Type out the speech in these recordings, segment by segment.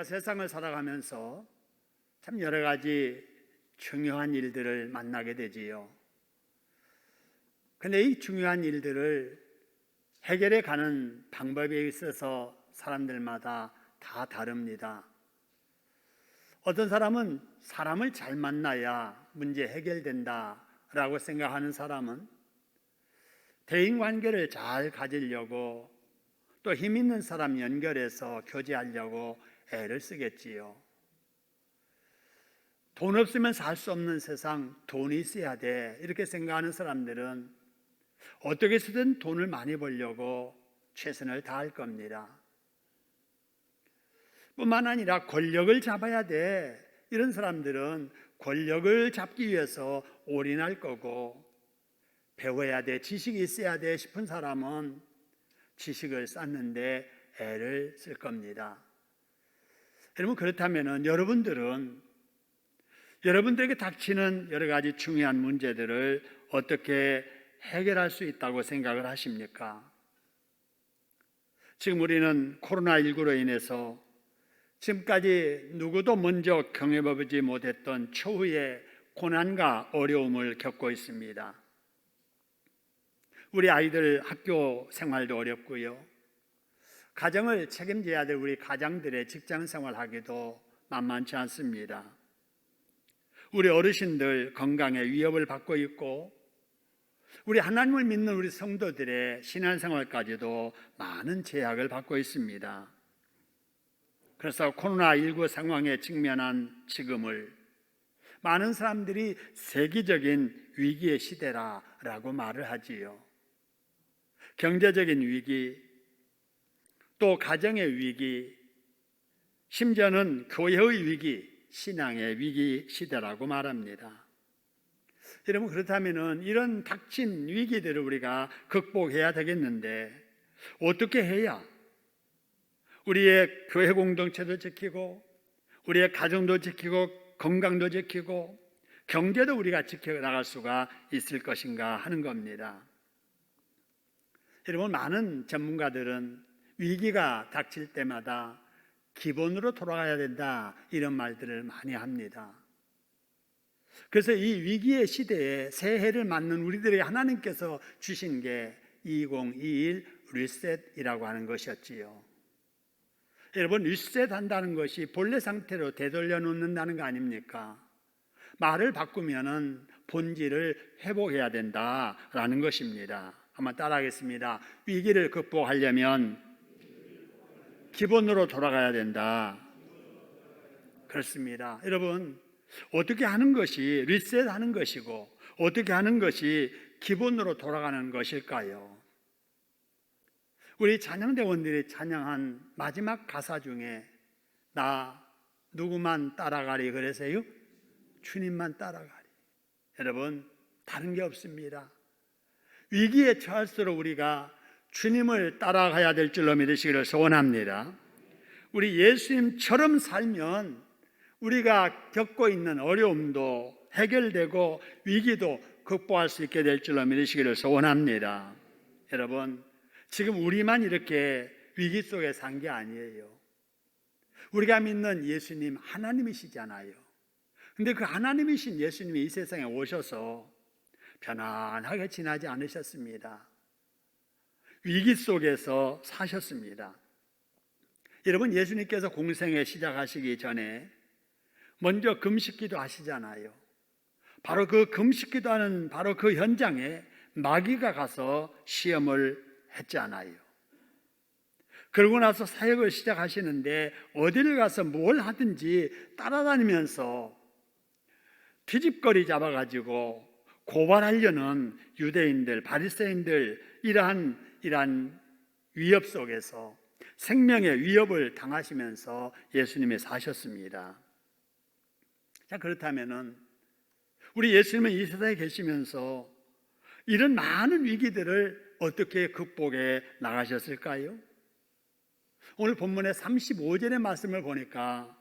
세상을 살아가면서 참 여러 가지 중요한 일들을 만나게 되지요. 근데 이 중요한 일들을 해결해 가는 방법에 있어서 사람들마다 다 다릅니다. 어떤 사람은 사람을 잘 만나야 문제 해결된다 라고 생각하는 사람은 대인관계를 잘 가지려고 또 힘 있는 사람 연결해서 교제하려고 애를 쓰겠지요. 돈 없으면 살 수 없는 세상, 돈이 있어야 돼 이렇게 생각하는 사람들은 어떻게 해서든 돈을 많이 벌려고 최선을 다할 겁니다. 뿐만 아니라 권력을 잡아야 돼 이런 사람들은 권력을 잡기 위해서 올인할 거고, 배워야 돼, 지식이 있어야 돼 싶은 사람은 지식을 쌓는데 애를 쓸 겁니다. 여러분, 그렇다면 여러분들에게 닥치는 여러 가지 중요한 문제들을 어떻게 해결할 수 있다고 생각을 하십니까? 지금 우리는 코로나19로 인해서 지금까지 누구도 먼저 경험해보지 못했던 초유의 고난과 어려움을 겪고 있습니다. 우리 아이들 학교 생활도 어렵고요. 가정을 책임져야 될 우리 가장들의 직장 생활하기도 만만치 않습니다. 우리 어르신들 건강에 위협을 받고 있고, 우리 하나님을 믿는 우리 성도들의 신앙생활까지도 많은 제약을 받고 있습니다. 그래서 코로나19 상황에 직면한 지금을 많은 사람들이 세계적인 위기의 시대라고 말을 하지요. 경제적인 위기, 또 가정의 위기, 심지어는 교회의 위기, 신앙의 위기 시대라고 말합니다. 여러분, 그렇다면 이런 닥친 위기들을 우리가 극복해야 되겠는데 어떻게 해야 우리의 교회 공동체도 지키고 우리의 가정도 지키고 건강도 지키고 경제도 우리가 지켜나갈 수가 있을 것인가 하는 겁니다. 여러분, 많은 전문가들은 위기가 닥칠 때마다 기본으로 돌아가야 된다 이런 말들을 많이 합니다. 그래서 이 위기의 시대에 새해를 맞는 우리들에게 하나님께서 주신 게 2021 리셋이라고 하는 것이었지요. 여러분, 리셋한다는 것이 본래 상태로 되돌려 놓는다는 거 아닙니까? 말을 바꾸면은 본질을 회복해야 된다라는 것입니다. 한번 따라하겠습니다. 위기를 극복하려면 기본으로 돌아가야 된다. 그렇습니다. 여러분, 어떻게 하는 것이 리셋하는 것이고 어떻게 하는 것이 기본으로 돌아가는 것일까요? 우리 찬양대원들이 찬양한 마지막 가사 중에 나 누구만 따라가리 그래서요? 주님만 따라가리. 여러분, 다른 게 없습니다. 위기에 처할수록 우리가 주님을 따라가야 될 줄로 믿으시기를 소원합니다. 우리 예수님처럼 살면 우리가 겪고 있는 어려움도 해결되고 위기도 극복할 수 있게 될 줄로 믿으시기를 소원합니다. 여러분, 지금 우리만 이렇게 위기 속에 산 게 아니에요. 우리가 믿는 예수님 하나님이시잖아요. 근데 그 하나님이신 예수님이 이 세상에 오셔서 편안하게 지나지 않으셨습니다. 위기 속에서 사셨습니다. 여러분, 예수님께서 공생애 시작하시기 전에 먼저 금식기도 하시잖아요. 바로 그 금식기도하는 바로 그 현장에 마귀가 가서 시험을 했잖아요. 그러고 나서 사역을 시작하시는데 어디를 가서 뭘 하든지 따라다니면서 뒤집거리 잡아가지고 고발하려는 유대인들, 바리새인들 이러한 위협 속에서 생명의 위협을 당하시면서 예수님이 사셨습니다. 자, 그렇다면은 우리 예수님은 이 세상에 계시면서 이런 많은 위기들을 어떻게 극복해 나가셨을까요? 오늘 본문의 35절의 말씀을 보니까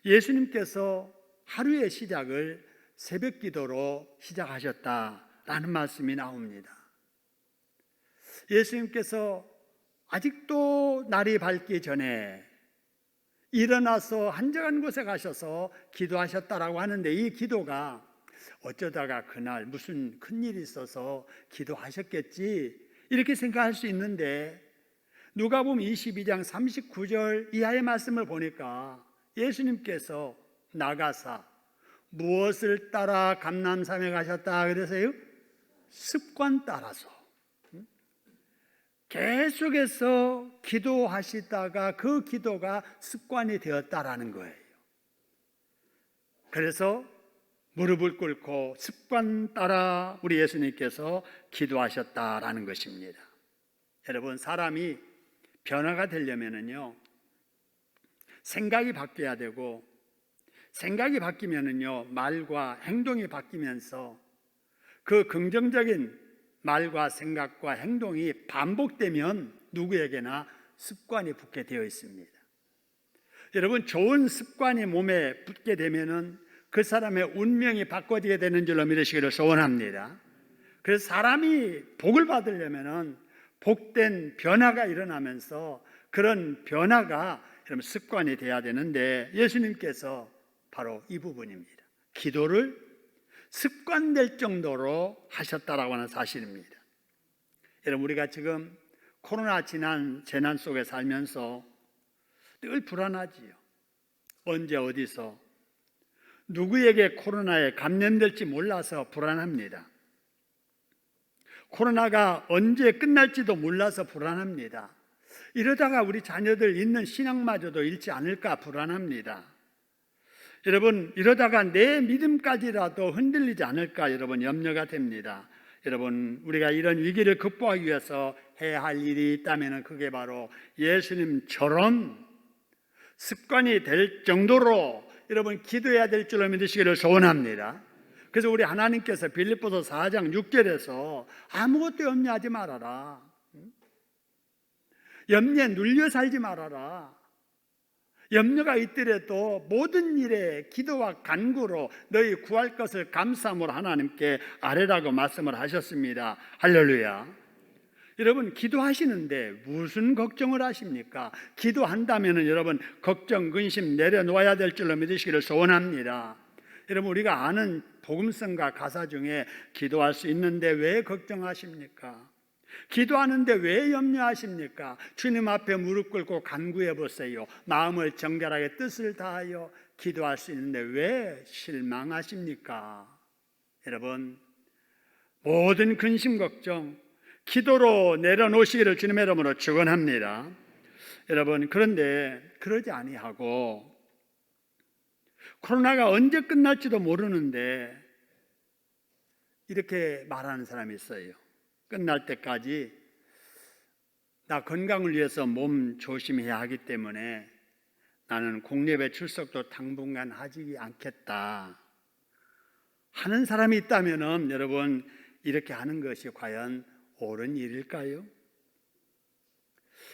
예수님께서 하루의 시작을 새벽 기도로 시작하셨다라는 말씀이 나옵니다. 예수님께서 아직도 날이 밝기 전에 일어나서 한적한 곳에 가셔서 기도하셨다라고 하는데, 이 기도가 어쩌다가 그날 무슨 큰일이 있어서 기도하셨겠지 이렇게 생각할 수 있는데, 누가복음 22장 39절 이하의 말씀을 보니까 예수님께서 나가사 무엇을 따라 감람산에 가셨다 그래서요? 습관 따라서 계속해서 기도하시다가 그 기도가 습관이 되었다라는 거예요. 그래서 무릎을 꿇고 습관 따라 우리 예수님께서 기도하셨다라는 것입니다. 여러분, 사람이 변화가 되려면은요, 생각이 바뀌어야 되고, 생각이 바뀌면은요, 말과 행동이 바뀌면서 그 긍정적인 말과 생각과 행동이 반복되면 누구에게나 습관이 붙게 되어 있습니다. 여러분, 좋은 습관이 몸에 붙게 되면은 그 사람의 운명이 바꿔지게 되는 줄로 믿으시기를 소원합니다. 그래서 사람이 복을 받으려면은 복된 변화가 일어나면서 그런 변화가 여러분 습관이 돼야 되는데, 예수님께서 바로 이 부분입니다. 기도를 습관될 정도로 하셨다라고 하는 사실입니다. 여러분, 우리가 지금 코로나 지난 재난 속에 살면서 늘 불안하지요. 언제 어디서 누구에게 코로나에 감염될지 몰라서 불안합니다. 코로나가 언제 끝날지도 몰라서 불안합니다. 이러다가 우리 자녀들 있는 신앙마저도 잃지 않을까 불안합니다. 여러분, 이러다가 내 믿음까지라도 흔들리지 않을까 여러분 염려가 됩니다. 여러분, 우리가 이런 위기를 극복하기 위해서 해야 할 일이 있다면 그게 바로 예수님처럼 습관이 될 정도로 여러분 기도해야 될 줄로 믿으시기를 소원합니다. 그래서 우리 하나님께서 빌립보서 4장 6절에서 아무것도 염려하지 말아라, 염려에 눌려 살지 말아라, 염려가 있더라도 모든 일에 기도와 간구로 너희 구할 것을 감사함으로 하나님께 아뢰라고 말씀을 하셨습니다. 할렐루야. 여러분, 기도하시는데 무슨 걱정을 하십니까? 기도한다면 여러분 걱정, 근심 내려놓아야 될 줄로 믿으시기를 소원합니다. 여러분, 우리가 아는 복음성과 가사 중에 기도할 수 있는데 왜 걱정하십니까? 기도하는데 왜 염려하십니까? 주님 앞에 무릎 꿇고 간구해 보세요. 마음을 정결하게 뜻을 다하여 기도할 수 있는데 왜 실망하십니까? 여러분, 모든 근심 걱정 기도로 내려놓으시기를 주님의 이름으로 축원합니다. 여러분, 그런데 그러지 아니하고 코로나가 언제 끝날지도 모르는데 이렇게 말하는 사람이 있어요. 끝날 때까지 나 건강을 위해서 몸 조심해야 하기 때문에 나는 공예배 출석도 당분간 하지 않겠다 하는 사람이 있다면 여러분, 이렇게 하는 것이 과연 옳은 일일까요?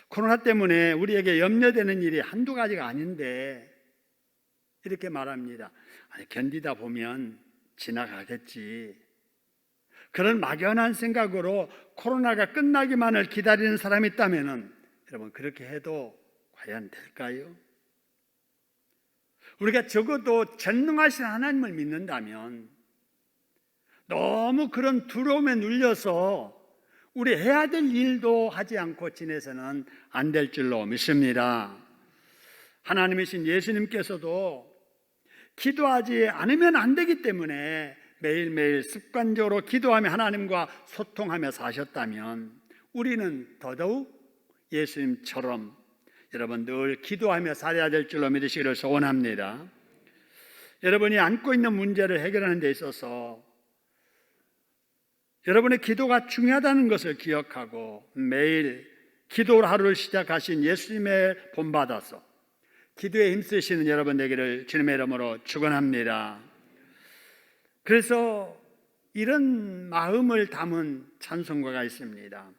코로나 때문에 우리에게 염려되는 일이 한두 가지가 아닌데 이렇게 말합니다. 아니, 견디다 보면 지나가겠지. 그런 막연한 생각으로 코로나가 끝나기만을 기다리는 사람이 있다면 여러분, 그렇게 해도 과연 될까요? 우리가 적어도 전능하신 하나님을 믿는다면 너무 그런 두려움에 눌려서 우리 해야 될 일도 하지 않고 지내서는 안 될 줄로 믿습니다. 하나님이신 예수님께서도 기도하지 않으면 안 되기 때문에 매일매일 습관적으로 기도하며 하나님과 소통하며 사셨다면 우리는 더더욱 예수님처럼 여러분 늘 기도하며 살아야 될 줄로 믿으시기를 소원합니다. 여러분이 안고 있는 문제를 해결하는 데 있어서 여러분의 기도가 중요하다는 것을 기억하고 매일 기도로 하루를 시작하신 예수님의 본받아서 기도에 힘쓰시는 여러분 되기를 주님의 이름으로 축원합니다. 그래서 이런 마음을 담은 찬송가가 있습니다.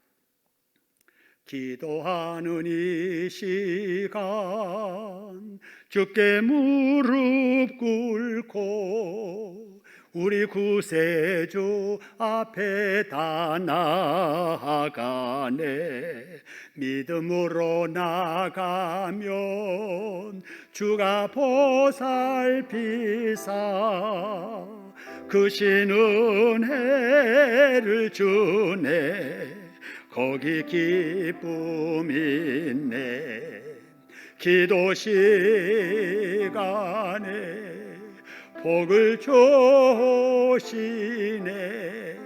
기도하는 이 시간 주께 무릎 꿇고 우리 구세주 앞에 다 나아가네. 믿음으로 나가면 주가 보살피사 그 신은 해를 주네. 거기 기쁨 있네. 기도 시간에 복을 주시네.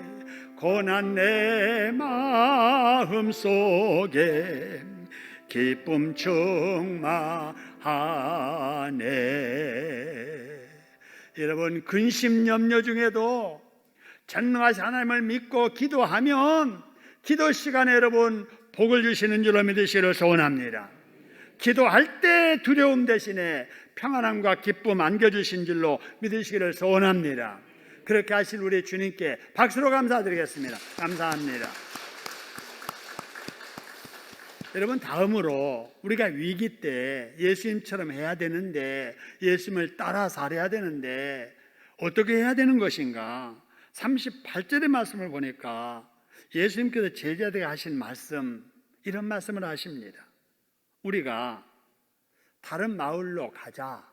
고난 내 마음 속에 기쁨 충만하네. 여러분, 근심 염려 중에도 전능하신 하나님을 믿고 기도하면 기도 시간에 여러분 복을 주시는 줄로 믿으시기를 소원합니다. 기도할 때 두려움 대신에 평안함과 기쁨 안겨주신 줄로 믿으시기를 소원합니다. 그렇게 하실 우리 주님께 박수로 감사드리겠습니다. 감사합니다. 여러분, 다음으로 우리가 위기 때 예수님처럼 해야 되는데, 예수님을 따라 살아야 되는데 어떻게 해야 되는 것인가? 38절의 말씀을 보니까 예수님께서 제자들에게 하신 말씀, 이런 말씀을 하십니다. 우리가 다른 마을로 가자.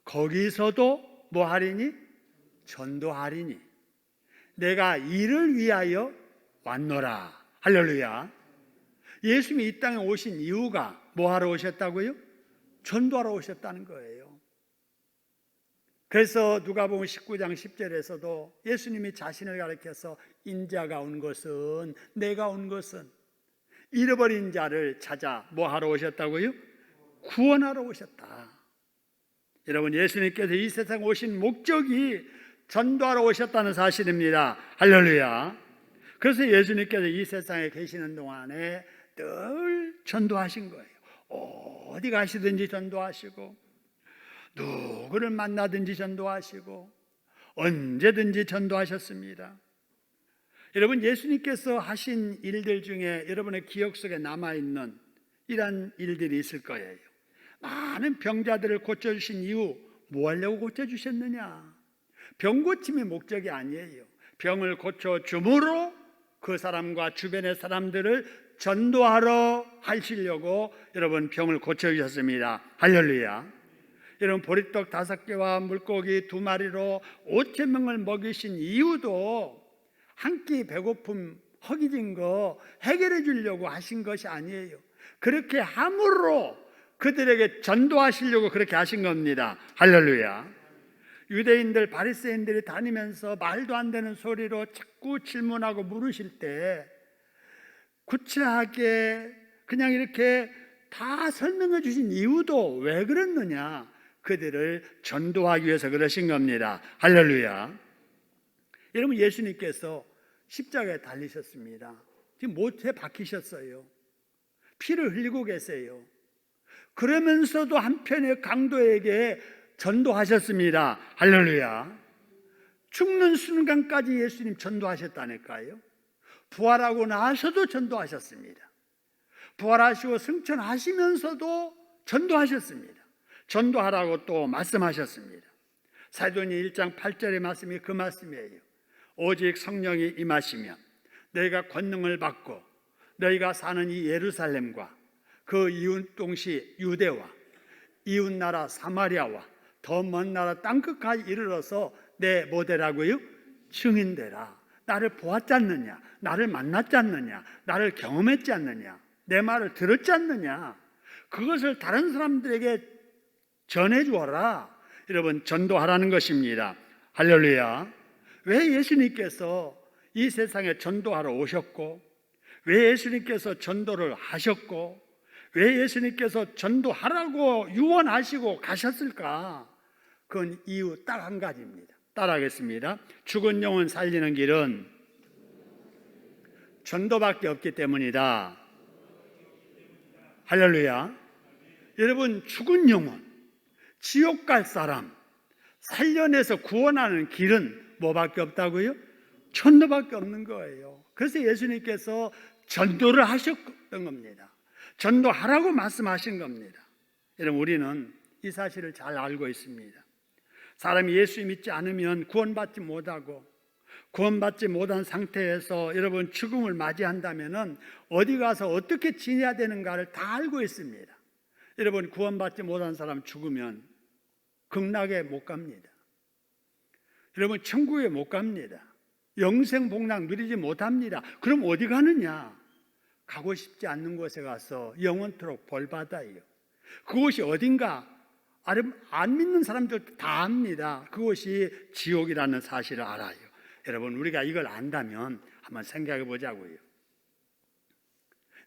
거기서도 뭐 하리니? 전도하리니. 내가 이를 위하여 왔노라. 할렐루야. 예수님이 이 땅에 오신 이유가 뭐 하러 오셨다고요? 전도하러 오셨다는 거예요. 그래서 누가복음 19장 10절에서도 예수님이 자신을 가리켜서 인자가 온 것은, 내가 온 것은 잃어버린 자를 찾아 뭐 하러 오셨다고요? 구원하러 오셨다. 여러분, 예수님께서 이 세상 오신 목적이 전도하러 오셨다는 사실입니다. 할렐루야. 그래서 예수님께서 이 세상에 계시는 동안에 늘 전도하신 거예요. 어디 가시든지 전도하시고, 누구를 만나든지 전도하시고, 언제든지 전도하셨습니다. 여러분, 예수님께서 하신 일들 중에 여러분의 기억 속에 남아있는 이러한 일들이 있을 거예요. 많은 병자들을 고쳐주신 이유, 뭐 하려고 고쳐주셨느냐? 병 고침이 목적이 아니에요. 병을 고쳐줌으로 그 사람과 주변의 사람들을 전도하러 하시려고 여러분 병을 고쳐주셨습니다. 할렐루야. 여러분, 보리떡 5개와 물고기 2마리로 5,000명을 먹이신 이유도 한 끼 배고픔 허기진 거 해결해 주려고 하신 것이 아니에요. 그렇게 함으로 그들에게 전도하시려고 그렇게 하신 겁니다. 할렐루야. 유대인들, 바리새인들이 다니면서 말도 안 되는 소리로 자꾸 질문하고 물으실 때 구체하게 그냥 이렇게 다 설명해 주신 이유도 왜 그랬느냐? 그들을 전도하기 위해서 그러신 겁니다. 할렐루야. 여러분, 예수님께서 십자가에 달리셨습니다. 지금 못에 박히셨어요. 피를 흘리고 계세요. 그러면서도 한편의 강도에게 전도하셨습니다. 할렐루야. 죽는 순간까지 예수님 전도하셨다니까요. 부활하고 나서도 전도하셨습니다. 부활하시고 승천하시면서도 전도하셨습니다. 전도하라고 또 말씀하셨습니다. 사도행전 1장 8절의 말씀이 그 말씀이에요. 오직 성령이 임하시면 너희가 권능을 받고 너희가 사는 이 예루살렘과 그 이웃 동시 유대와 이웃 나라 사마리아와 더 먼 나라 땅끝까지 이르러서 내 모델하고요 증인되라. 나를 보았지 않느냐? 나를 만났지 않느냐? 나를 경험했지 않느냐? 내 말을 들었지 않느냐? 그것을 다른 사람들에게 전해주어라. 여러분, 전도하라는 것입니다. 할렐루야. 왜 예수님께서 이 세상에 전도하러 오셨고, 왜 예수님께서 전도를 하셨고, 왜 예수님께서 전도하라고 유언하시고 가셨을까? 그건 이유 딱 한 가지입니다. 따라하겠습니다. 죽은 영혼 살리는 길은 전도밖에 없기 때문이다. 할렐루야. 여러분, 죽은 영혼, 지옥 갈 사람 살려내서 구원하는 길은 뭐밖에 없다고요? 전도밖에 없는 거예요. 그래서 예수님께서 전도를 하셨던 겁니다. 전도하라고 말씀하신 겁니다. 여러분, 우리는 이 사실을 잘 알고 있습니다. 사람이 예수 믿지 않으면 구원받지 못하고, 구원받지 못한 상태에서 여러분 죽음을 맞이한다면 어디 가서 어떻게 지내야 되는가를 다 알고 있습니다. 여러분 구원받지 못한 사람 죽으면 극락에 못 갑니다. 여러분 천국에 못 갑니다. 영생 복락 누리지 못합니다. 그럼 어디 가느냐? 가고 싶지 않는 곳에 가서 영원토록 벌받아요. 그곳이 어딘가 안 믿는 사람들 다 압니다. 그것이 지옥이라는 사실을 알아요. 여러분 우리가 이걸 안다면 한번 생각해 보자고요.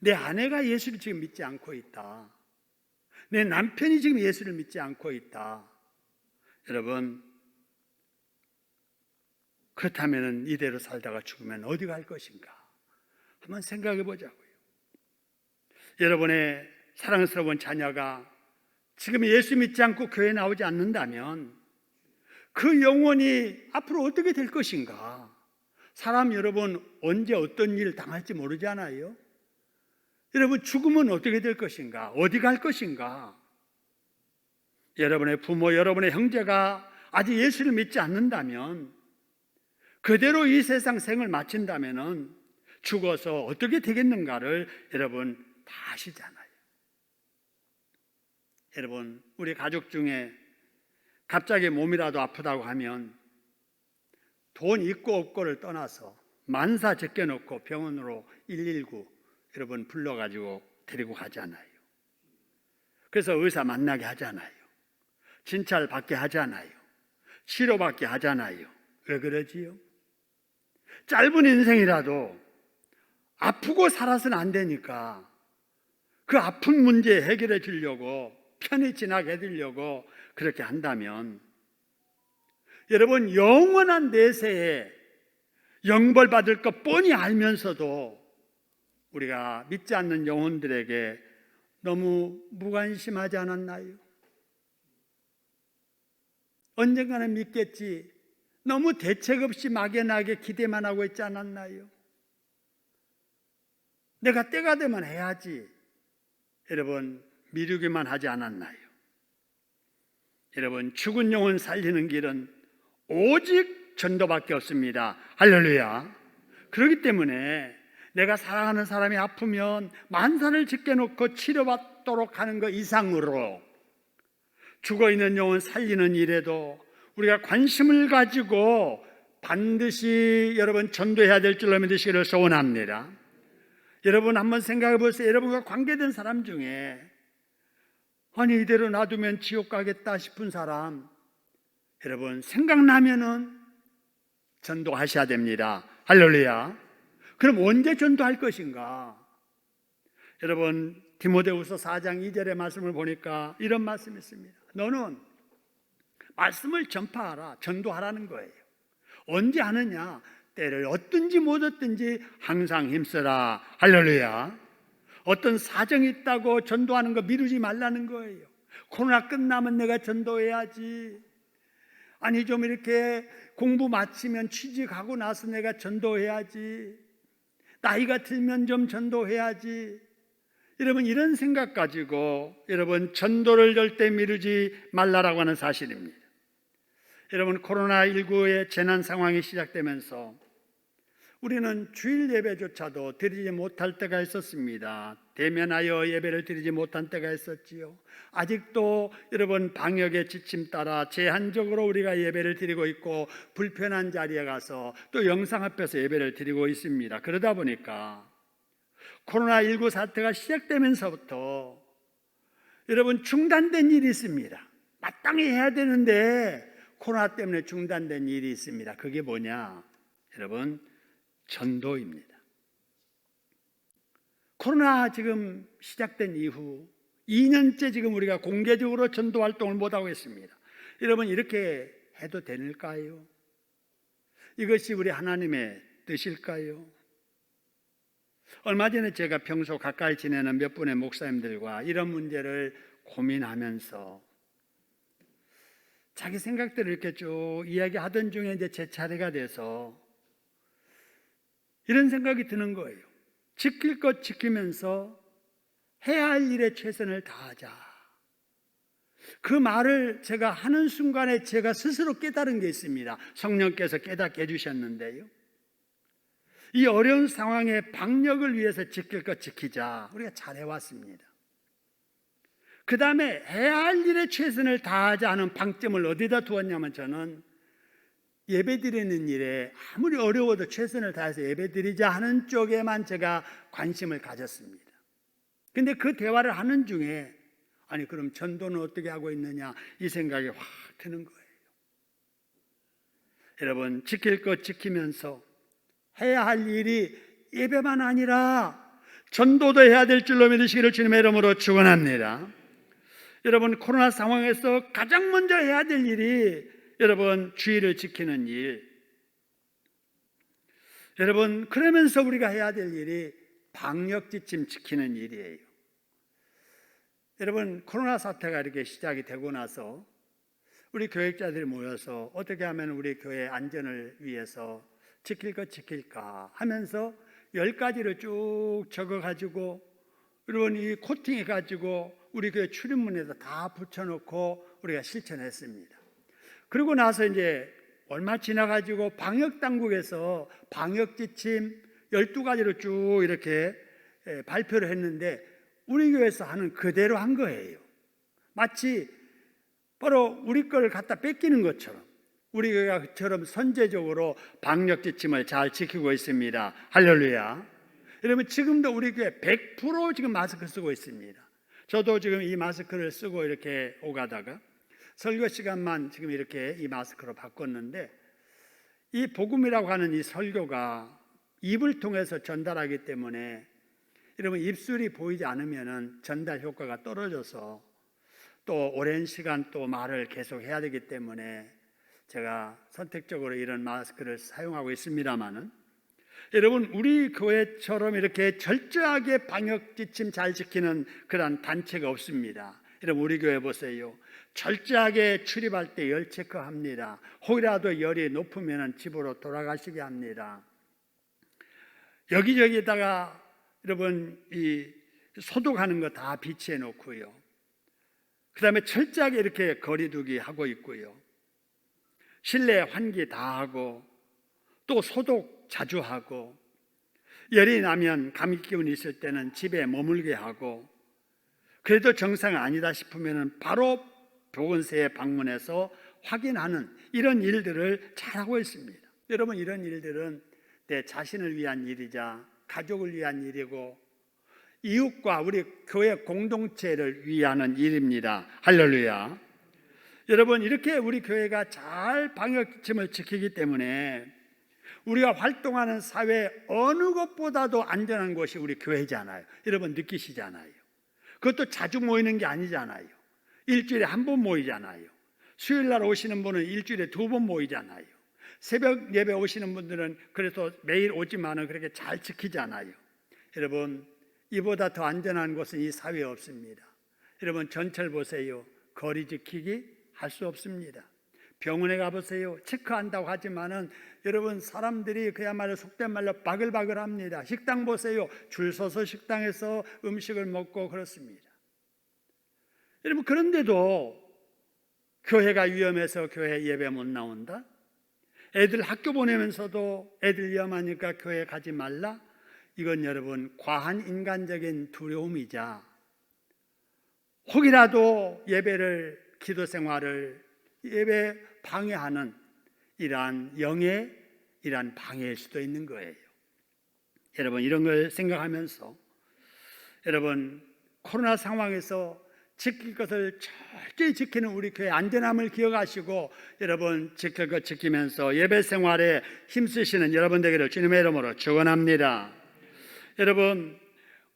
내 아내가 예수를 지금 믿지 않고 있다. 내 남편이 지금 예수를 믿지 않고 있다. 여러분 그렇다면 이대로 살다가 죽으면 어디 갈 것인가? 한번 생각해 보자고요. 여러분의 사랑스러운 자녀가 지금 예수 믿지 않고 교회에 나오지 않는다면 그 영혼이 앞으로 어떻게 될 것인가? 사람 여러분 언제 어떤 일 당할지 모르잖아요. 여러분 죽으면 어떻게 될 것인가? 어디 갈 것인가? 여러분의 부모, 여러분의 형제가 아직 예수를 믿지 않는다면 그대로 이 세상 생을 마친다면 죽어서 어떻게 되겠는가를 여러분 다 아시잖아요. 여러분 우리 가족 중에 갑자기 몸이라도 아프다고 하면 돈 있고 없고를 떠나서 만사 제껴놓고 병원으로 119 여러분 불러가지고 데리고 가잖아요. 그래서 의사 만나게 하잖아요. 진찰 받게 하잖아요. 치료받게 하잖아요. 왜 그러지요? 짧은 인생이라도 아프고 살아서는 안 되니까 그 아픈 문제 해결해 주려고 편히 지나게 해주려고 그렇게 한다면 여러분 영원한 내세에 영벌 받을 것 뻔히 알면서도 우리가 믿지 않는 영혼들에게 너무 무관심하지 않았나요? 언젠가는 믿겠지 너무 대책 없이 막연하게 기대만 하고 있지 않았나요? 내가 때가 되면 해야지 여러분 미루기만 하지 않았나요? 여러분 죽은 영혼 살리는 길은 오직 전도밖에 없습니다. 할렐루야. 그렇기 때문에 내가 사랑하는 사람이 아프면 만사를 지켜놓고 치료받도록 하는 것 이상으로 죽어있는 영혼 살리는 일에도 우리가 관심을 가지고 반드시 여러분 전도해야 될 줄로 믿으시기를 소원합니다. 여러분 한번 생각해 보세요. 여러분과 관계된 사람 중에 아니 이대로 놔두면 지옥 가겠다 싶은 사람 여러분 생각나면은 전도하셔야 됩니다. 할렐루야. 그럼 언제 전도할 것인가? 여러분 디모데후서 4장 2절의 말씀을 보니까 이런 말씀이 있습니다. 너는 말씀을 전파하라, 전도하라는 거예요. 언제 하느냐? 때를 얻든지 못 얻든지 항상 힘쓰라. 할렐루야. 어떤 사정이 있다고 전도하는 거 미루지 말라는 거예요. 코로나 끝나면 내가 전도해야지. 아니 좀 이렇게 공부 마치면 취직하고 나서 내가 전도해야지. 나이가 들면 좀 전도해야지. 여러분 이런 생각 가지고 여러분 전도를 절대 미루지 말라라고 하는 사실입니다. 여러분 코로나19의 재난 상황이 시작되면서 우리는 주일 예배조차도 드리지 못할 때가 있었습니다. 대면하여 예배를 드리지 못한 때가 있었지요. 아직도 여러분 방역의 지침 따라 제한적으로 우리가 예배를 드리고 있고 불편한 자리에 가서 또 영상 앞에서 예배를 드리고 있습니다. 그러다 보니까 코로나19 사태가 시작되면서부터 여러분 중단된 일이 있습니다. 마땅히 해야 되는데 코로나 때문에 중단된 일이 있습니다. 그게 뭐냐? 여러분 전도입니다. 코로나 지금 시작된 이후 2년째 지금 우리가 공개적으로 전도 활동을 못하고 있습니다. 여러분 이렇게 해도 될까요? 이것이 우리 하나님의 뜻일까요? 얼마 전에 제가 평소 가까이 지내는 몇 분의 목사님들과 이런 문제를 고민하면서 자기 생각들을 이렇게 쭉 이야기하던 중에 이제 제 차례가 돼서 이런 생각이 드는 거예요. 지킬 것 지키면서 해야 할 일에 최선을 다하자. 그 말을 제가 하는 순간에 제가 스스로 깨달은 게 있습니다. 성령께서 깨닫게 해주셨는데요. 이 어려운 상황에 방역을 위해서 지킬 것 지키자. 우리가 잘해왔습니다. 그 다음에 해야 할 일에 최선을 다하지 않은 방점을 어디다 두었냐면, 저는 예배드리는 일에 아무리 어려워도 최선을 다해서 예배드리자 하는 쪽에만 제가 관심을 가졌습니다. 근데 그 대화를 하는 중에, 아니 그럼 전도는 어떻게 하고 있느냐, 이 생각이 확 드는 거예요. 여러분, 지킬 것 지키면서 해야 할 일이 예배만 아니라 전도도 해야 될 줄로 믿으시기를 주님의 이름으로 축원합니다. 여러분, 코로나 상황에서 가장 먼저 해야 될 일이 여러분 주의를 지키는 일. 여러분, 그러면서 우리가 해야 될 일이 방역지침 지키는 일이에요. 여러분, 코로나 사태가 이렇게 시작이 되고 나서 우리 교육자들이 모여서 어떻게 하면 우리 교회 안전을 위해서 지킬 것 지킬까 하면서 10가지를 쭉 적어가지고, 여러분 이 코팅해가지고 우리 교회 출입문에다 다 붙여놓고 우리가 실천했습니다. 그리고 나서 이제 얼마 지나가지고 방역당국에서 방역지침 12가지를 쭉 이렇게 발표를 했는데, 우리 교회에서 하는 그대로 한 거예요. 마치 바로 우리 걸 갖다 뺏기는 것처럼 우리 교회가 그처럼 선제적으로 방역지침을 잘 지키고 있습니다. 할렐루야. 여러분, 지금도 우리 교회 100% 지금 마스크 쓰고 있습니다. 저도 지금 이 마스크를 쓰고 이렇게 오가다가 설교 시간만 지금 이렇게 이 마스크로 바꿨는데, 이 복음이라고 하는 이 설교가 입을 통해서 전달하기 때문에 여러분 입술이 보이지 않으면 전달 효과가 떨어져서 또 오랜 시간 또 말을 계속 해야 되기 때문에 제가 선택적으로 이런 마스크를 사용하고 있습니다만은, 여러분 우리 교회처럼 이렇게 철저하게 방역 지침 잘 지키는 그런 단체가 없습니다. 여러분 우리 교회 보세요. 철저하게 출입할 때 열 체크합니다. 혹이라도 열이 높으면 집으로 돌아가시게 합니다. 여기저기다가 여러분 이 소독하는 거 다 비치해 놓고요. 그 다음에 철저하게 이렇게 거리두기 하고 있고요. 실내 환기 다 하고 또 소독 자주 하고, 열이 나면 감기 기운이 있을 때는 집에 머물게 하고, 그래도 정상 아니다 싶으면 바로 보건소에 방문해서 확인하는 이런 일들을 잘하고 있습니다. 여러분, 이런 일들은 내 자신을 위한 일이자 가족을 위한 일이고 이웃과 우리 교회 공동체를 위하는 일입니다. 할렐루야. 여러분, 이렇게 우리 교회가 잘 방역지침을 지키기 때문에 우리가 활동하는 사회 어느 것보다도 안전한 곳이 우리 교회잖아요. 여러분 느끼시잖아요. 그것도 자주 모이는 게 아니잖아요. 일주일에 한 번 모이잖아요. 수요일 날 오시는 분은 일주일에 2번 모이잖아요. 새벽 예배 오시는 분들은 그래서 매일 오지만은 그렇게 잘 지키잖아요. 여러분, 이보다 더 안전한 곳은 이 사회에 없습니다. 여러분 전철 보세요. 거리 지키기 할 수 없습니다. 병원에 가보세요. 체크한다고 하지만은 여러분 사람들이 그야말로 속된 말로 바글바글합니다. 식당 보세요. 줄 서서 식당에서 음식을 먹고 그렇습니다. 여러분, 그런데도 교회가 위험해서 교회 예배 못 나온다? 애들 학교 보내면서도 애들 위험하니까 교회 가지 말라? 이건 여러분 과한 인간적인 두려움이자, 혹이라도 예배를, 기도 생활을, 예배 방해하는 이러한 영의 이러한 방해일 수도 있는 거예요. 여러분, 이런 걸 생각하면서 여러분 코로나 상황에서 지킬 것을 철저히 지키는 우리 교회 안전함을 기억하시고, 여러분 지킬 것 지키면서 예배 생활에 힘쓰시는 여러분 되기를 주님의 이름으로 축원합니다. 여러분,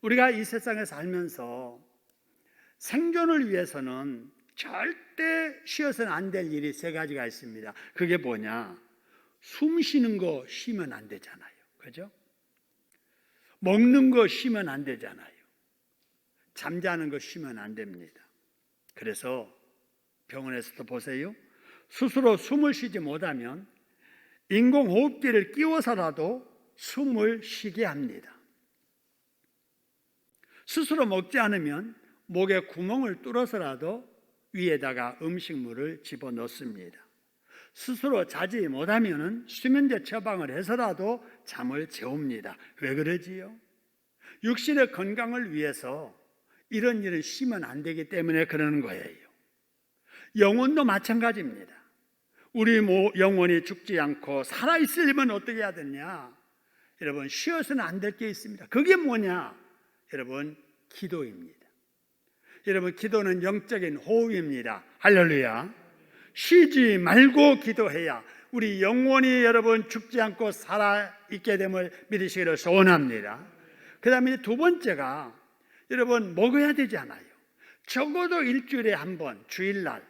우리가 이 세상에 살면서 생존을 위해서는 절대 쉬어서는 안 될 일이 3가지가 있습니다. 그게 뭐냐? 숨 쉬는 거 쉬면 안 되잖아요. 그죠? 먹는 거 쉬면 안 되잖아요. 잠자는 거 쉬면 안 됩니다. 그래서 병원에서도 보세요. 스스로 숨을 쉬지 못하면 인공호흡기를 끼워서라도 숨을 쉬게 합니다. 스스로 먹지 않으면 목에 구멍을 뚫어서라도 위에다가 음식물을 집어넣습니다. 스스로 자지 못하면 수면제 처방을 해서라도 잠을 재웁니다. 왜 그러지요? 육신의 건강을 위해서 이런 일을 쉬면 안 되기 때문에 그러는 거예요. 영혼도 마찬가지입니다. 우리 영혼이 죽지 않고 살아있으려면 어떻게 해야 되냐? 여러분, 쉬어서는 안 될 게 있습니다. 그게 뭐냐? 여러분, 기도입니다. 여러분, 기도는 영적인 호흡입니다. 할렐루야. 쉬지 말고 기도해야 우리 영혼이 여러분 죽지 않고 살아있게 됨을 믿으시기를 소원합니다. 그 다음에 두 번째가 여러분 먹어야 되잖아요. 적어도 일주일에 한 번, 주일날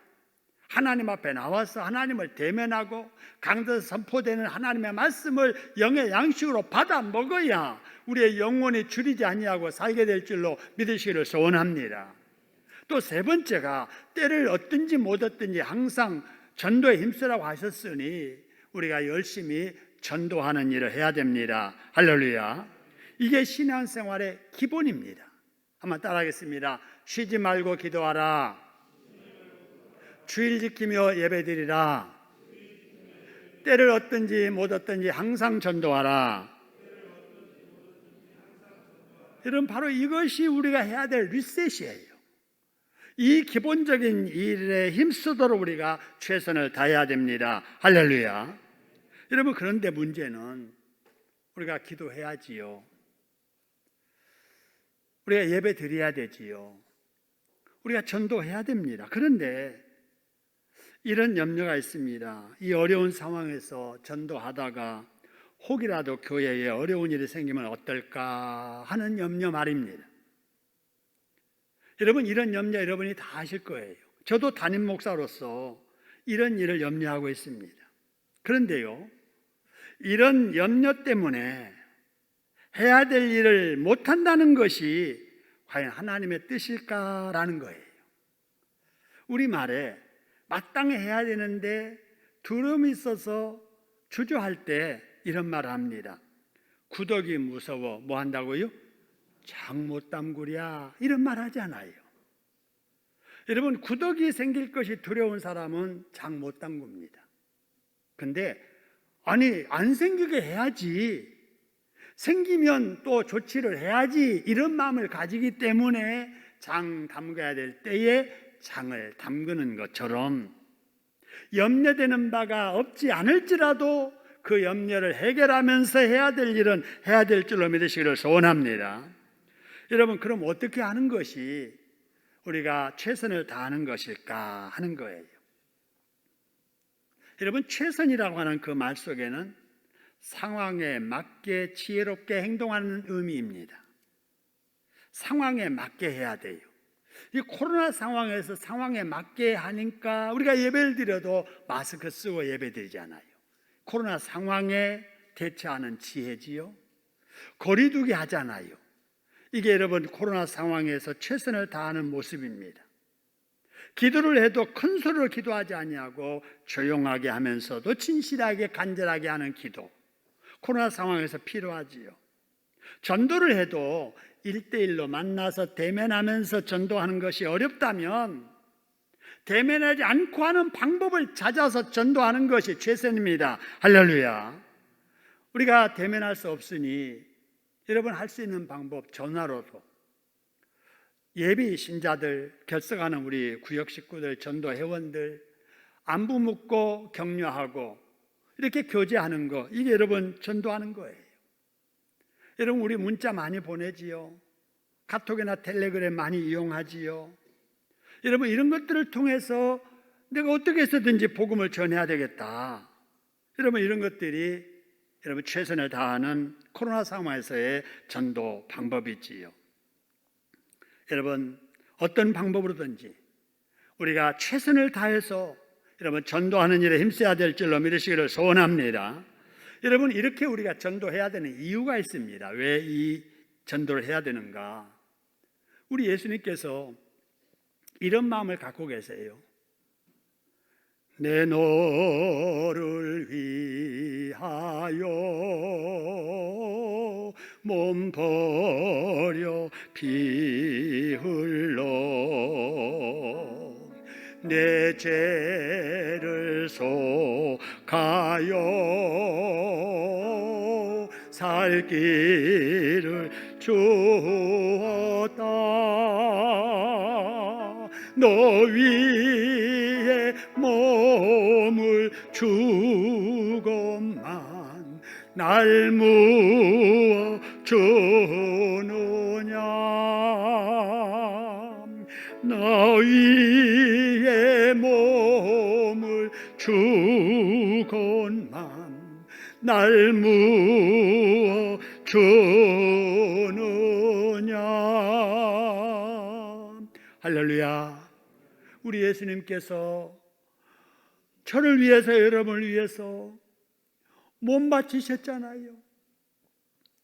하나님 앞에 나와서 하나님을 대면하고 강단에서 선포되는 하나님의 말씀을 영의 양식으로 받아 먹어야 우리의 영혼이 줄이지 아니하고 살게 될 줄로 믿으시기를 소원합니다. 또 세 번째가 때를 얻든지 못 얻든지 항상 전도에 힘쓰라고 하셨으니 우리가 열심히 전도하는 일을 해야 됩니다. 할렐루야. 이게 신앙생활의 기본입니다. 한번 따라하겠습니다. 쉬지 말고 기도하라. 주일 지키며 예배드리라. 때를 얻든지 못 얻든지 항상 전도하라. 여러분, 바로 이것이 우리가 해야 될 리셋이에요. 이 기본적인 일에 힘쓰도록 우리가 최선을 다해야 됩니다. 할렐루야. 여러분, 그런데 문제는 우리가 기도해야지요. 우리가 예배 드려야 되지요. 우리가 전도해야 됩니다. 그런데 이런 염려가 있습니다. 이 어려운 상황에서 전도하다가 혹이라도 교회에 어려운 일이 생기면 어떨까 하는 염려 말입니다. 여러분, 이런 염려 여러분이 다 아실 거예요. 저도 담임 목사로서 이런 일을 염려하고 있습니다. 그런데요, 이런 염려 때문에 해야 될 일을 못한다는 것이 과연 하나님의 뜻일까라는 거예요. 우리말에 마땅히 해야 되는데 두려움이 있어서 주저할 때 이런 말을 합니다. 구더기 무서워 뭐 한다고요? 장 못 담그랴, 이런 말 하잖아요. 여러분, 구더기 생길 것이 두려운 사람은 장 못 담굽니다. 근데 아니, 안 생기게 해야지, 생기면 또 조치를 해야지, 이런 마음을 가지기 때문에 장 담가야 될 때에 장을 담그는 것처럼 염려되는 바가 없지 않을지라도 그 염려를 해결하면서 해야 될 일은 해야 될 줄로 믿으시기를 소원합니다. 여러분, 그럼 어떻게 하는 것이 우리가 최선을 다하는 것일까 하는 거예요. 여러분, 최선이라고 하는 그 말 속에는 상황에 맞게 지혜롭게 행동하는 의미입니다. 상황에 맞게 해야 돼요. 이 코로나 상황에서 상황에 맞게 하니까 우리가 예배를 드려도 마스크 쓰고 예배 드리잖아요. 코로나 상황에 대처하는 지혜지요. 거리 두기 하잖아요. 이게 여러분 코로나 상황에서 최선을 다하는 모습입니다. 기도를 해도 큰 소리로 기도하지 아니하고 조용하게 하면서도 진실하게 간절하게 하는 기도, 코로나 상황에서 필요하지요. 전도를 해도 1대1로 만나서 대면하면서 전도하는 것이 어렵다면 대면하지 않고 하는 방법을 찾아서 전도하는 것이 최선입니다. 할렐루야. 우리가 대면할 수 없으니 여러분 할 수 있는 방법, 전화로도 예비 신자들, 결석하는 우리 구역 식구들, 전도 회원들 안부 묻고 격려하고 이렇게 교제하는 거, 이게 여러분 전도하는 거예요. 여러분, 우리 문자 많이 보내지요. 카톡이나 텔레그램 많이 이용하지요. 여러분, 이런 것들을 통해서 내가 어떻게 해서든지 복음을 전해야 되겠다. 여러분, 이런 것들이 여러분 최선을 다하는 코로나 상황에서의 전도 방법이지요. 여러분, 어떤 방법으로든지 우리가 최선을 다해서 여러분 전도하는 일에 힘써야 될 줄로 믿으시기를 소원합니다. 여러분, 이렇게 우리가 전도해야 되는 이유가 있습니다. 왜 이 전도를 해야 되는가? 우리 예수님께서 이런 마음을 갖고 계세요. 내 너를 위하여 몸 버려 피 흘러 내 죄를 속하여 살 길을 주었다. 너 위에 몸을 주고만 날 무어 주느냐. 너 위에 몸을 주고만 날 무어 주느냐. 할렐루야. 우리 예수님께서 저를 위해서, 여러분을 위해서 몸 바치셨잖아요.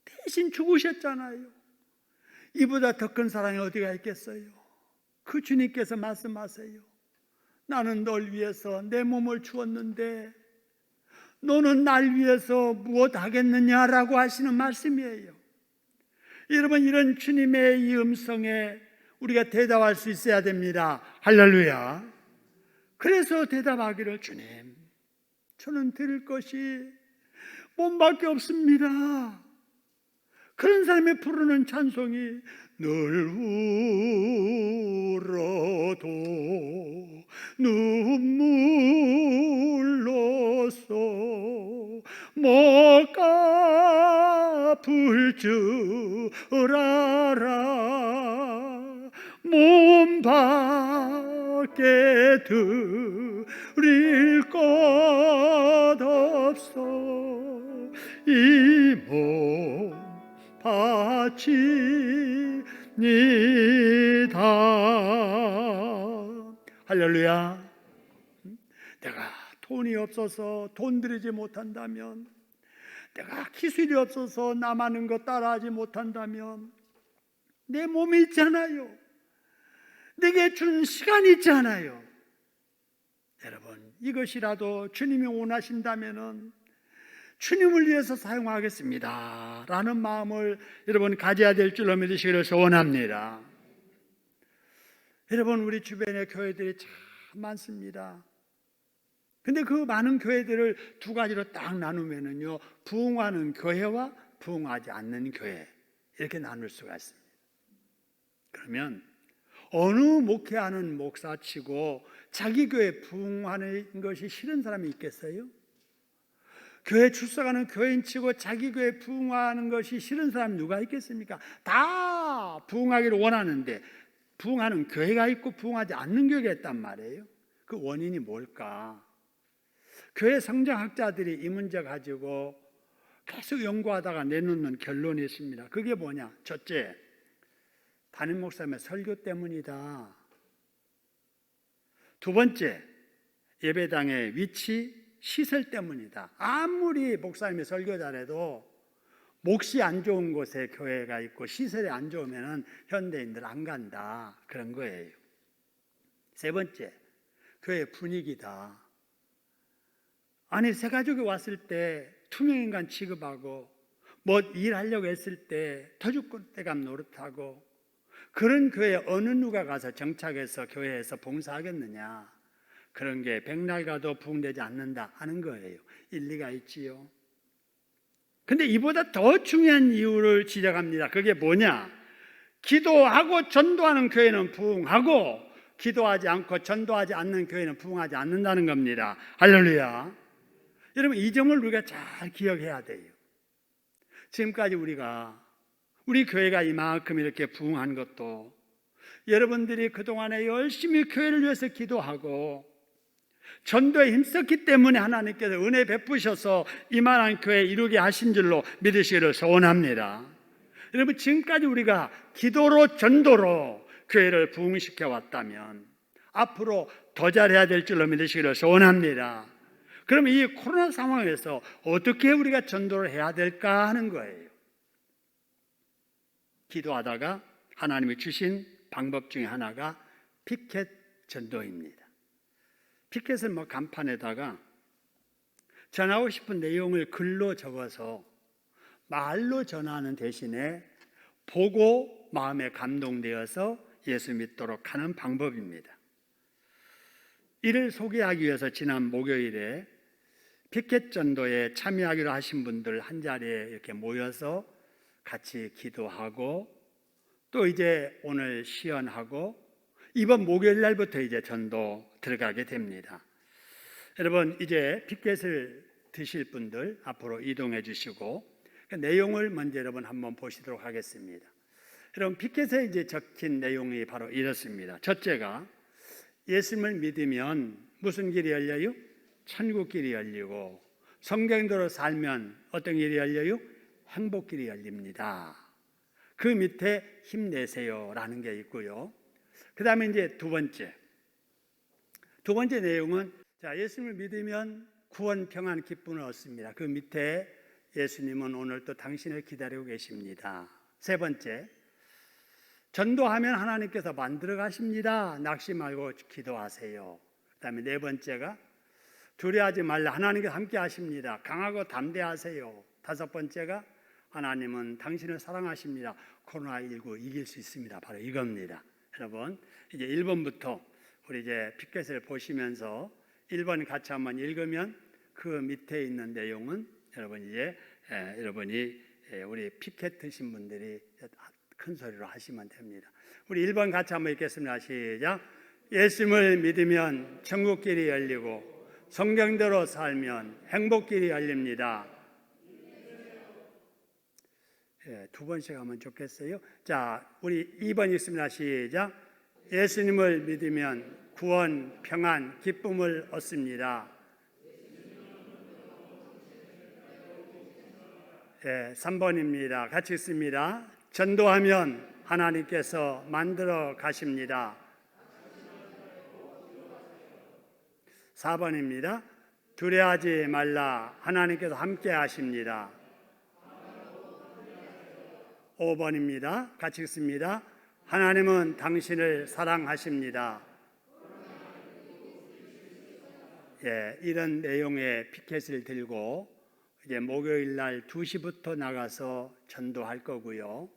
대신 죽으셨잖아요. 이보다 더 큰 사랑이 어디가 있겠어요? 그 주님께서 말씀하세요. 나는 널 위해서 내 몸을 주었는데 너는 날 위해서 무엇 하겠느냐라고 하시는 말씀이에요. 여러분, 이런 주님의 이 음성에 우리가 대답할 수 있어야 됩니다. 할렐루야. 그래서 대답하기를, 주님, 저는 드릴 것이 몸밖에 없습니다. 그런 사람이 부르는 찬송이 늘 울어도 눈물로써 못 갚을 줄 알아. 몸밖에 드릴 것 없어. 이 몸 바치니다. 할렐루야. 내가 돈이 없어서 돈 들이지 못한다면, 내가 기술이 없어서 남 하는 거 따라하지 못한다면, 내 몸이 있잖아요. 내게 준 시간이 있잖아요. 여러분, 이것이라도 주님이 원하신다면은 주님을 위해서 사용하겠습니다 라는 마음을 여러분 가져야 될 줄로 믿으시기를 소원합니다. 여러분, 우리 주변에 교회들이 참 많습니다. 근데 그 많은 교회들을 두 가지로 딱 나누면은요, 부흥하는 교회와 부흥하지 않는 교회, 이렇게 나눌 수가 있습니다. 그러면 어느 목회하는 목사치고 자기 교회 부흥하는 것이 싫은 사람이 있겠어요? 교회 출석하는 교인치고 자기 교회 부흥하는 것이 싫은 사람이 누가 있겠습니까? 다 부흥하기를 원하는데 부흥하는 교회가 있고 부흥하지 않는 교회가 있단 말이에요. 그 원인이 뭘까? 교회 성장학자들이 이 문제 가지고 계속 연구하다가 내놓는 결론이 있습니다. 그게 뭐냐? 첫째, 담임 목사님의 설교 때문이다. 두 번째, 예배당의 위치, 시설 때문이다. 아무리 목사님이 설교 잘해도 몫이 안 좋은 곳에 교회가 있고 시설이 안 좋으면 현대인들 안 간다, 그런 거예요. 세 번째, 교회 분위기다. 아니, 새 가족이 왔을 때 투명인간 취급하고 뭐 일하려고 했을 때 터줏대감 노릇하고, 그런 교회에 어느 누가 가서 정착해서 교회에서 봉사하겠느냐. 그런 게 백날 가도 부흥되지 않는다 하는 거예요. 일리가 있지요. 근데 이보다 더 중요한 이유를 지적합니다. 그게 뭐냐? 기도하고 전도하는 교회는 부흥하고 기도하지 않고 전도하지 않는 교회는 부흥하지 않는다는 겁니다. 할렐루야. 여러분, 이 점을 우리가 잘 기억해야 돼요. 지금까지 우리 교회가 이만큼 이렇게 부흥한 것도 여러분들이 그동안에 열심히 교회를 위해서 기도하고 전도에 힘썼기 때문에 하나님께서 은혜 베푸셔서 이만한 교회 이루게 하신 줄로 믿으시기를 소원합니다. 여러분, 지금까지 우리가 기도로 전도로 교회를 부흥시켜 왔다면 앞으로 더 잘해야 될 줄로 믿으시기를 소원합니다. 그럼 이 코로나 상황에서 어떻게 우리가 전도를 해야 될까 하는 거예요. 기도하다가 하나님이 주신 방법 중에 하나가 피켓 전도입니다. 피켓은 간판에다가 전하고 싶은 내용을 글로 적어서 말로 전하는 대신에 보고 마음에 감동되어서 예수 믿도록 하는 방법입니다. 이를 소개하기 위해서 지난 목요일에 피켓 전도에 참여하기로 하신 분들 한 자리에 이렇게 모여서 같이 기도하고, 또 이제 오늘 시연하고 이번 목요일 날부터 이제 전도 들어가게 됩니다. 여러분, 이제 피켓을 드실 분들 앞으로 이동해 주시고 그 내용을 먼저 여러분 한번 보시도록 하겠습니다. 여러분, 피켓에 이제 적힌 내용이 바로 이렇습니다. 첫째가 예수님을 믿으면 무슨 길이 열려요? 천국 길이 열리고, 성경대로 살면 어떤 길이 열려요? 행복 길이 열립니다. 그 밑에 힘내세요라는 게 있고요. 그 다음에 이제 두 번째 내용은, 자, 예수님을 믿으면 구원, 평안, 기쁨을 얻습니다. 그 밑에 예수님은 오늘 또 당신을 기다리고 계십니다. 세 번째, 전도하면 하나님께서 만들어 가십니다. 낙심 말고 기도하세요. 그 다음에 네 번째가 두려워하지 말라. 하나님께서 함께 하십니다. 강하고 담대하세요. 다섯 번째가 하나님은 당신을 사랑하십니다. 코로나19 이길 수 있습니다. 바로 이겁니다. 여러분, 이제 1번부터 우리 이제 피켓을 보시면서 1번 같이 한번 읽으면 그 밑에 있는 내용은 여러분이 우리 피켓 드신 분들이 큰 소리로 하시면 됩니다. 우리 1번 같이 한번 읽겠습니다. 시작. 예수님을 믿으면 천국길이 열리고, 성경대로 살면 행복길이 열립니다. 두 번씩 하면 좋겠어요. 자, 우리 2번 읽습니다. 시작. 예수님을 믿으면 구원, 평안, 기쁨을 얻습니다. 3번입니다. 같이 읽습니다. 전도하면 하나님께서 만들어 가십니다. 4번입니다. 두려워하지 말라. 하나님께서 함께 하십니다. 5번입니다. 같이 읽습니다. 하나님은 당신을 사랑하십니다. 이런 내용의 피켓을 들고 이제 목요일 날 2시부터 나가서 전도할 거고요.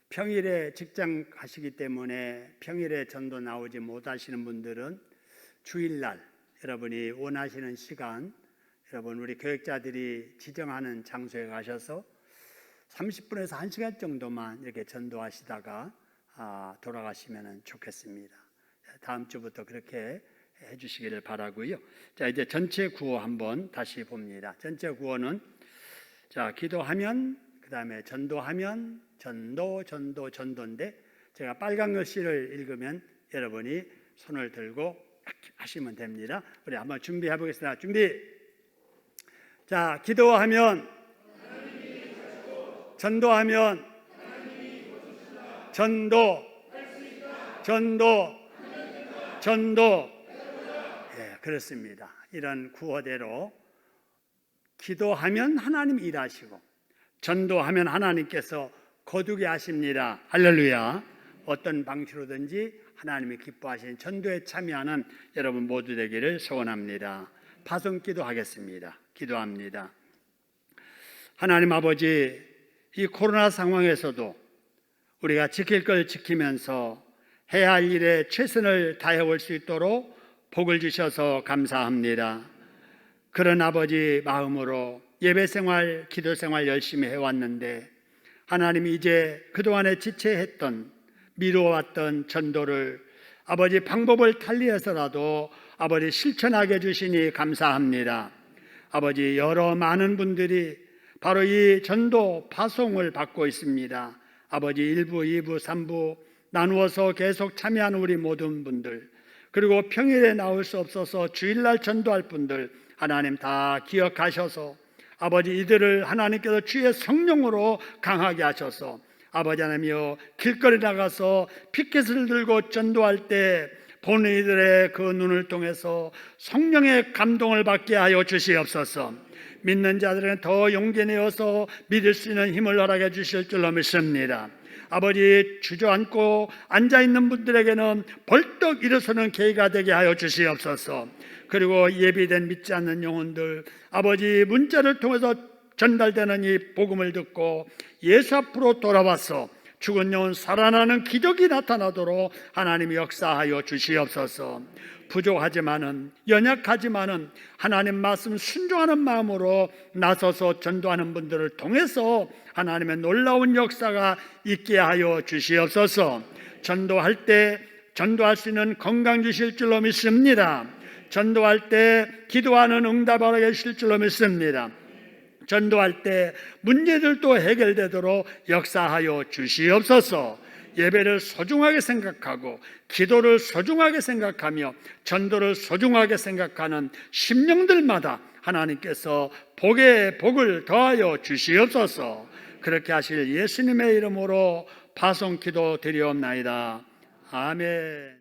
평일에 직장 가시기 때문에 평일에 전도 나오지 못하시는 분들은 주일날 여러분이 원하시는 시간, 여러분 우리 교역자들이 지정하는 장소에 가셔서 30분에서 1시간 정도만 이렇게 전도하시다가 돌아가시면 좋겠습니다. 다음 주부터 그렇게 해주시기를 바라고요. 자, 이제 전체 구호 한번 다시 봅니다. 전체 구호는, 자, 기도하면, 그 다음에 전도하면, 전도인데, 제가 빨간 글씨를 읽으면 여러분이 손을 들고 하시면 됩니다. 우리 한번 준비해 보겠습니다. 준비. 자, 기도하면, 전도하면, 전도. 그렇습니다. 이런 구호대로 기도하면 하나님 일하시고, 전도하면 하나님께서 거두게 하십니다. 할렐루야. 어떤 방식으로든지 하나님이 기뻐하시는 전도에 참여하는 여러분 모두 되기를 소원합니다. 파송기도 하겠습니다. 기도합니다. 하나님 아버지, 이 코로나 상황에서도 우리가 지킬 걸 지키면서 해야 할 일에 최선을 다해 올 수 있도록 복을 주셔서 감사합니다. 그런 아버지 마음으로 예배생활, 기도생활 열심히 해왔는데, 하나님이 이제 그동안에 지체했던, 미루어왔던 전도를 아버지 방법을 달리해서라도 아버지 실천하게 해주시니 감사합니다. 아버지, 여러 많은 분들이 바로 이 전도 파송을 받고 있습니다. 아버지, 1부, 2부, 3부 나누어서 계속 참여하는 우리 모든 분들, 그리고 평일에 나올 수 없어서 주일날 전도할 분들 하나님 다 기억하셔서 아버지, 이들을 하나님께서 주의 성령으로 강하게 하셔서 아버지 하나님이여, 길거리 나가서 피켓을 들고 전도할 때 보는 이들의 그 눈을 통해서 성령의 감동을 받게 하여 주시옵소서. 믿는 자들은 더 용기 내어서 믿을 수 있는 힘을 허락해 주실 줄로 믿습니다. 아버지, 주저앉고 앉아있는 분들에게는 벌떡 일어서는 계기가 되게 하여 주시옵소서. 그리고 예비된 믿지 않는 영혼들, 아버지, 문자를 통해서 전달되는 이 복음을 듣고 예수 앞으로 돌아와서 죽은 영혼 살아나는 기적이 나타나도록 하나님이 역사하여 주시옵소서. 부족하지만은 연약하지만은 하나님 말씀 순종하는 마음으로 나서서 전도하는 분들을 통해서 하나님의 놀라운 역사가 있게 하여 주시옵소서. 전도할 때 전도할 수 있는 건강 주실 줄로 믿습니다. 전도할 때 기도하는 응답하러 계실 줄로 믿습니다. 전도할 때 문제들도 해결되도록 역사하여 주시옵소서. 예배를 소중하게 생각하고 기도를 소중하게 생각하며 전도를 소중하게 생각하는 심령들마다 하나님께서 복에 복을 더하여 주시옵소서. 그렇게 하실 예수님의 이름으로 파송기도 드리옵나이다. 아멘.